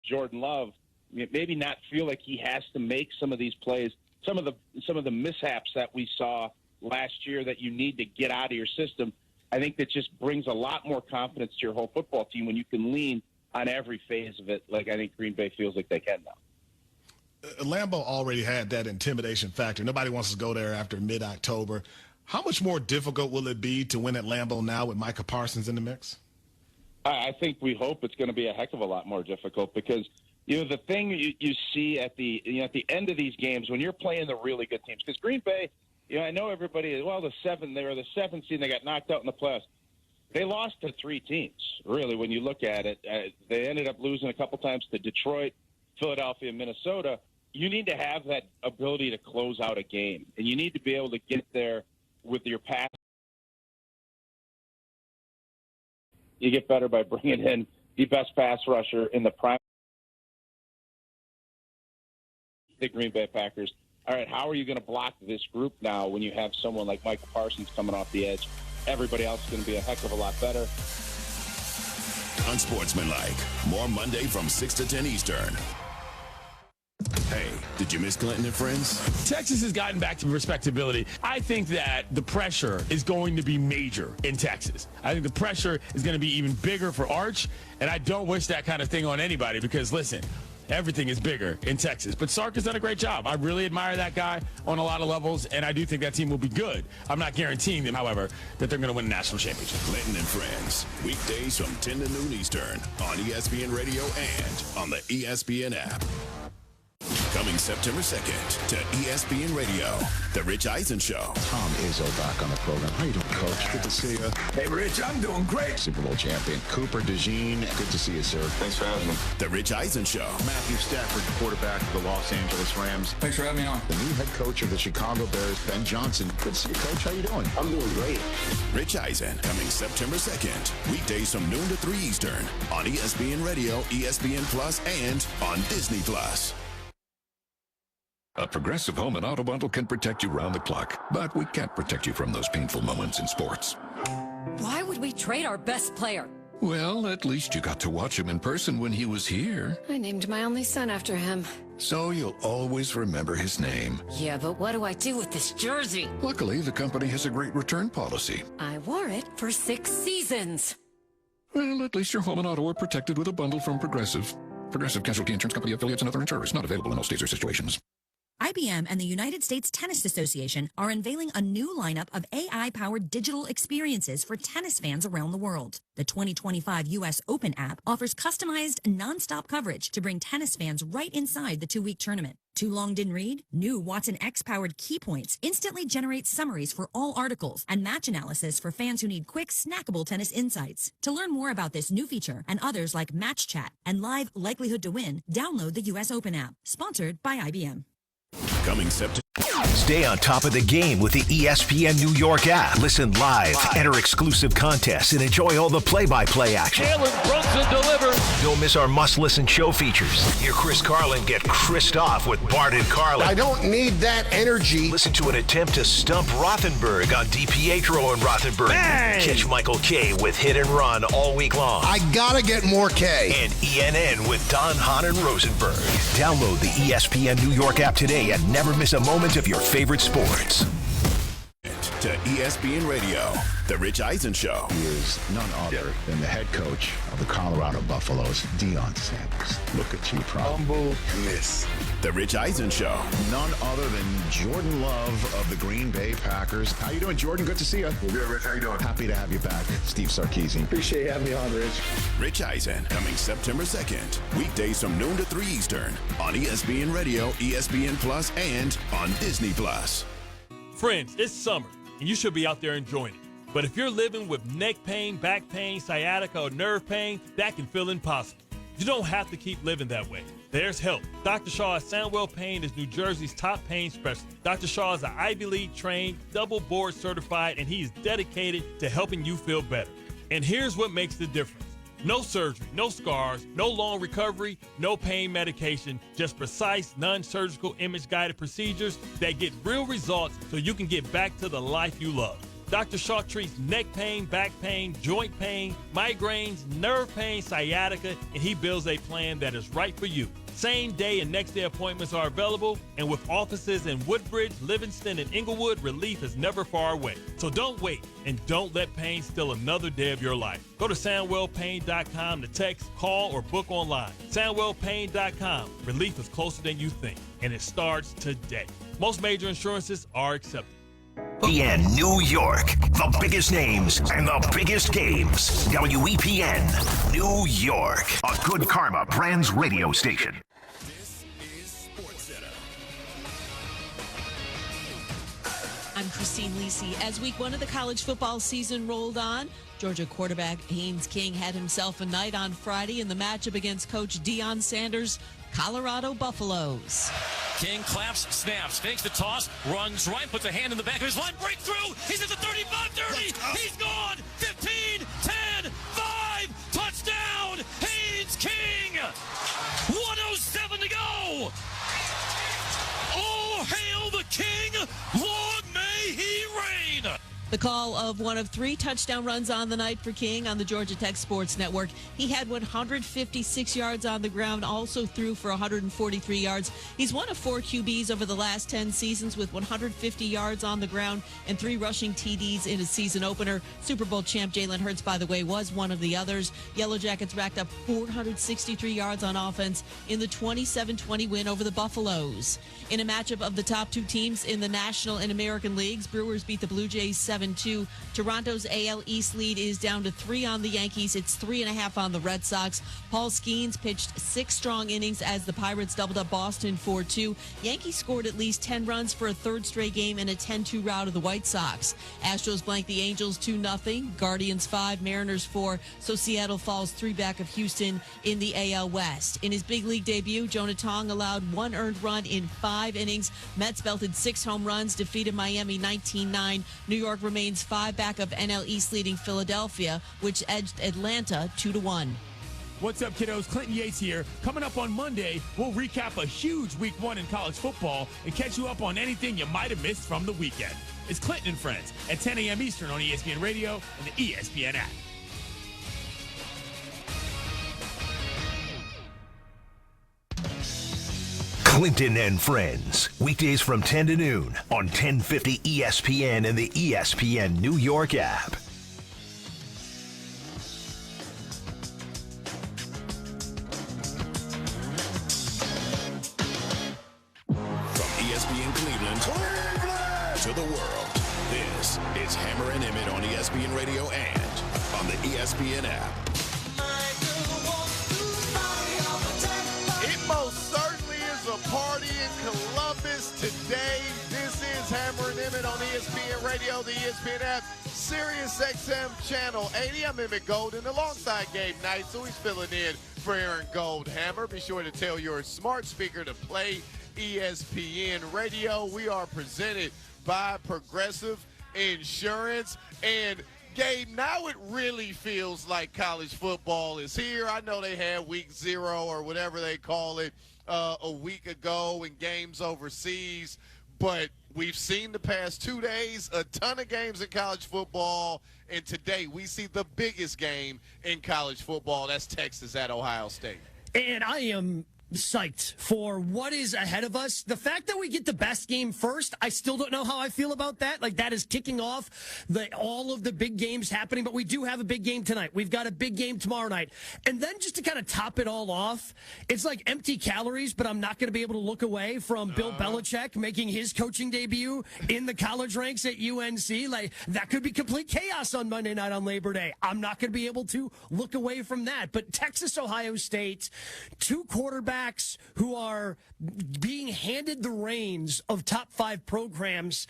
Jordan Love, maybe not feel like he has to make some of these plays, some of the mishaps that we saw last year that you need to get out of your system. I think that just brings a lot more confidence to your whole football team when you can lean on every phase of it, like I think Green Bay feels like they can now. Lambeau already had that intimidation factor. Nobody wants to go there after mid-October. How much more difficult will it be to win at Lambeau now with Micah Parsons in the mix? I think we hope it's going to be a heck of a lot more difficult because, the thing you see at the end of these games when you're playing the really good teams, because Green Bay, I know everybody, they were the 7th seed, they got knocked out in the playoffs. They lost to 3 teams, really, when you look at it. They ended up losing a couple times to Detroit, Philadelphia, Minnesota. You need to have that ability to close out a game, and you need to be able to get there with your pass. You get better by bringing in the best pass rusher in the prime. The Green Bay Packers. All right, how are you going to block this group now when you have someone like Michael Parsons coming off the edge? Everybody else is going to be a heck of a lot better. Unsportsmanlike. More Monday from 6 to 10 Eastern. Hey, did you miss Clinton and Friends? Texas has gotten back to respectability. I think that the pressure is going to be major in Texas. I think the pressure is going to be even bigger for Arch, and I don't wish that kind of thing on anybody because, listen, everything is bigger in Texas. But Sark has done a great job. I really admire that guy on a lot of levels, and I do think that team will be good. I'm not guaranteeing them, however, that they're going to win a national championship. Clinton and Friends, weekdays from 10 to noon Eastern on ESPN Radio and on the ESPN app. Coming September 2nd to ESPN Radio, The Rich Eisen Show. Tom Izzo back on the program. How you doing, Coach? Good to see you. Hey, Rich, I'm doing great. Super Bowl champion Cooper DeJean. Good to see you, sir. Thanks for having me. The Rich Eisen Show. Matthew Stafford, quarterback of the Los Angeles Rams. Thanks for having me on. The new head coach of the Chicago Bears, Ben Johnson. Good to see you, Coach. How you doing? I'm doing great. Rich Eisen, coming September 2nd. Weekdays from noon to 3 Eastern on ESPN Radio, ESPN Plus, and on Disney Plus. A Progressive Home and Auto Bundle can protect you round the clock, but we can't protect you from those painful moments in sports. Why would we trade our best player? Well, at least you got to watch him in person when he was here. I named my only son after him. So you'll always remember his name. Yeah, but what do I do with this jersey? Luckily, the company has a great return policy. I wore it for 6 seasons. Well, at least your home and auto are protected with a bundle from Progressive. Progressive Casualty Insurance Company affiliates and other insurers. Not available in all states or situations. IBM and the United States Tennis Association are unveiling a new lineup of AI-powered digital experiences for tennis fans around the world. The 2025 U.S. Open app offers customized, non-stop coverage to bring tennis fans right inside the 2-week tournament. Too long didn't read? New Watson X-powered Key Points instantly generates summaries for all articles and match analysis for fans who need quick, snackable tennis insights. To learn more about this new feature and others like Match Chat and Live Likelihood to Win, download the U.S. Open app, sponsored by IBM. Coming September. Stay on top of the game with the ESPN New York app. Listen live, enter exclusive contests, and enjoy all the play-by-play action. Jalen Brunson delivers. Don't miss our must-listen show features. Hear Chris Carlin get Chris'd off with Bart and Carlin. I don't need that energy. Listen to an attempt to stump Rothenberg on DiPietro and Rothenberg. Bang! Catch Michael K with Hit and Run all week long. I gotta get more K. And ENN with Don Hahn and Rosenberg. Download the ESPN New York app today and never miss a moment of your favorite sports. To ESPN Radio, The Rich Eisen Show. He is none other than the head coach of the Colorado Buffaloes, Deion Sanders. Look at you, Humbleness. The Rich Eisen Show. None other than Jordan Love of the Green Bay Packers. How you doing, Jordan? Good to see you. Good, Rich. How you doing? Happy to have you back, Steve Sarkisian. Appreciate you having me on, Rich. Rich Eisen, coming September 2nd. Weekdays from noon to 3 Eastern on ESPN Radio, ESPN Plus, and on Disney Plus. Friends, it's summer, and you should be out there enjoying it. But if you're living with neck pain, back pain, sciatica, or nerve pain, that can feel impossible. You don't have to keep living that way. There's help. Dr. Shaw at Sandwell Pain is New Jersey's top pain specialist. Dr. Shaw is an Ivy League trained, double board certified, and he's dedicated to helping you feel better. And here's what makes the difference. No surgery, no scars, no long recovery, no pain medication, just precise, non-surgical image-guided procedures that get real results so you can get back to the life you love. Dr. Shaw treats neck pain, back pain, joint pain, migraines, nerve pain, sciatica, and he builds a plan that is right for you. Same day and next day appointments are available, and with offices in Woodbridge, Livingston, and Inglewood, relief is never far away. So don't wait, and don't let pain steal another day of your life. Go to SandwellPain.com to text, call, or book online. SandwellPain.com. Relief is closer than you think, and it starts today. Most major insurances are accepted. ESPN New York, the biggest names and the biggest games. WEPN New York, a Good Karma Brands radio station. This is SportsCenter. I'm Christine Lisi. As week one of the college football season rolled on, Georgia quarterback Haynes King had himself a night on Friday in the matchup against Coach Deion Sanders' Colorado Buffaloes. King claps, snaps, fakes the toss, runs right, puts a hand in the back of his line, breakthrough. He's at the 35-30. He's gone. 15, 10, 5, touchdown. Haynes King. 1:07 to go. Oh, hail the King. Long may he reign. The call of one of 3 touchdown runs on the night for King on the Georgia Tech Sports Network. He had 156 yards on the ground, also threw for 143 yards. He's one of 4 QBs over the last 10 seasons with 150 yards on the ground and 3 rushing TDs in a season opener. Super Bowl champ Jalen Hurts, by the way, was one of the others. Yellow Jackets racked up 463 yards on offense in the 27-20 win over the Buffaloes. In a matchup of the top 2 teams in the National and American Leagues, Brewers beat the Blue Jays 7-2. Toronto's AL East lead is down to 3 on the Yankees. It's 3.5 on the Red Sox. Paul Skeens pitched 6 strong innings as the Pirates doubled up Boston 4-2. Yankees scored at least 10 runs for a 3rd straight game in a 10-2 rout of the White Sox. Astros blanked the Angels 2-0. Guardians 5, Mariners 4. So Seattle falls 3 back of Houston in the AL West. In his big league debut, Jonah Tong allowed 1 earned run in 5 innings. Mets belted 6 home runs, defeated Miami 19-9. New York remains 5 back of NL East leading Philadelphia, which edged Atlanta 2-1. What's up, kiddos? Clinton Yates here. Coming up on Monday, we'll recap a huge week 1 in college football and catch you up on anything you might have missed from the weekend. It's Clinton and Friends at 10 a.m. Eastern on ESPN Radio and the ESPN app. Clinton and Friends, weekdays from 10 to noon on 1050 ESPN and the ESPN New York app. From ESPN Cleveland to the world, this is Hammer and Emmett on ESPN Radio and on the ESPN app. It most certainly is a party in Columbus today. This is Hammer and Emmett on ESPN Radio, the ESPN app, Sirius XM Channel 80. I'm Emmett Golden alongside Gabe Knight, so he's filling in for Aaron Goldhammer. Be sure to tell your smart speaker to play ESPN Radio. We are presented by Progressive Insurance. And Gabe, now it really feels like college football is here. I know they had week 0 or whatever they call it a week ago and games overseas, but we've seen the past 2 days a ton of games in college football, and today we see the biggest game in college football. That's Texas at Ohio State. And I am psyched for what is ahead of us. The fact that we get the best game first, I still don't know how I feel about that. Like, that is kicking off all of the big games happening, but we do have a big game tonight. We've got a big game tomorrow night. And then just to kind of top it all off, it's like empty calories, but I'm not going to be able to look away from Bill Belichick making his coaching debut in the college ranks at UNC. Like, that could be complete chaos on Monday night on Labor Day. I'm not going to be able to look away from that. But Texas, Ohio State, 2 quarterbacks who are being handed the reins of top 5 programs